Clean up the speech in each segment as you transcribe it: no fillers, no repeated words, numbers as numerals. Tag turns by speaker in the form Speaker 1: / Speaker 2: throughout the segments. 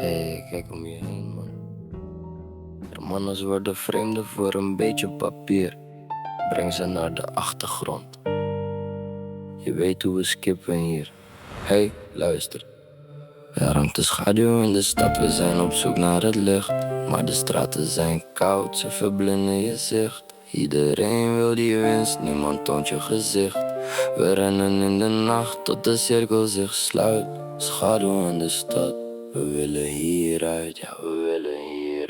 Speaker 1: Hey, kijk om je heen, man. Er mannen worden vreemden voor een beetje papier. Breng ze naar de achtergrond. Je weet hoe we skippen hier. Hey, luister. Er hangt de schaduw in de stad, we zijn op zoek naar het licht. Maar de straten zijn koud, ze verblinden je zicht. Iedereen wil die winst, niemand toont je gezicht. We rennen in de nacht tot de cirkel zich sluit. Schaduw in de stad, we willen hieruit, ja we willen hieruit.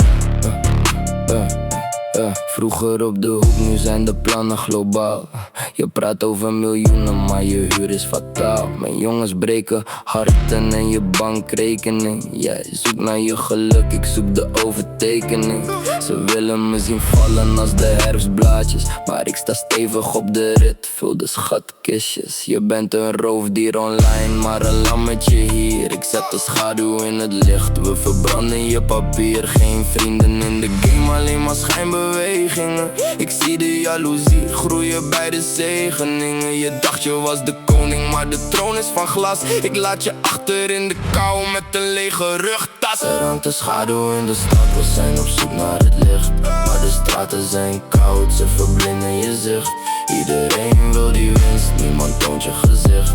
Speaker 1: Vroeger op de hoek, nu zijn de plannen globaal. Je praat over miljoenen, maar je huur is fataal. Mijn jongens breken harten en je bankrekening. Jij zoekt naar je geluk, ik zoek de overtekening. Ze willen me zien vallen als de herfstblaadjes, maar ik sta stevig op de rit, vul de schatkistjes. Je bent een roofdier online, maar een lammetje hier. Ik zet de schaduw in het licht, we verbranden je papier. Geen vrienden in de game, alleen maar schijnbewegingen. Ik zie de jaloezie groeien bij de zegeningen. Je dacht je was de koning, maar de troon is van glas. Ik laat je achter in de kou met een lege rugtas. Er hangt een schaduw in de stad, we zijn op zoek naar het licht. Maar de straten zijn koud, ze verblinden je zicht. Iedereen wil die winst, niemand toont je gezicht.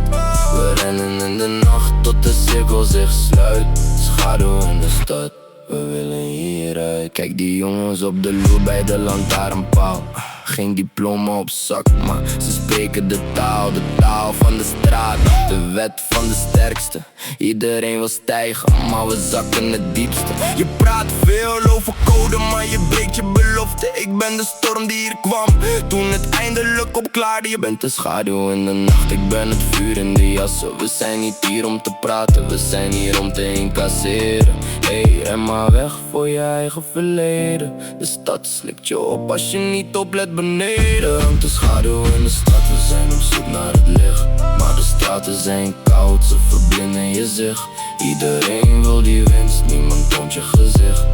Speaker 1: We rennen in de nacht tot de cirkel zich sluit. Schaduw in de stad, we willen hieruit. Kijk die jongens op de loer bij de lantaarnpaal. Geen diploma op zak, maar ze spreken de taal van de straat. De wet van de sterkste. Iedereen wil stijgen, maar we zakken het diepste. Je praat veel over code, maar je breekt je belofte. Ik ben de storm die hier kwam, toen het eindelijk opklaarde. Je bent de schaduw in de nacht, ik ben het vuur in de jassen. We zijn niet hier om te praten, we zijn hier om te incasseren. Hey, ren maar weg voor je eigen verleden. De stad slikt je op als je niet oplet beneden. Hangt de schaduw in de stad, we zijn op zoek naar het licht. Maar de straten zijn koud, ze verblinden je zicht. Iedereen wil die winst, niemand toont je gezicht.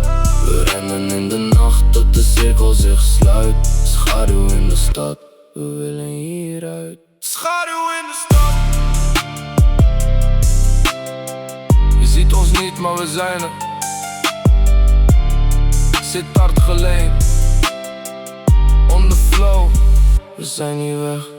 Speaker 1: We rennen in de nacht tot de cirkel zich sluit. Schaduw in de stad, we willen hieruit. Schaduw in de stad. Je ziet ons niet, maar we zijn er. Zit hard geleend. On the flow, we zijn niet weg.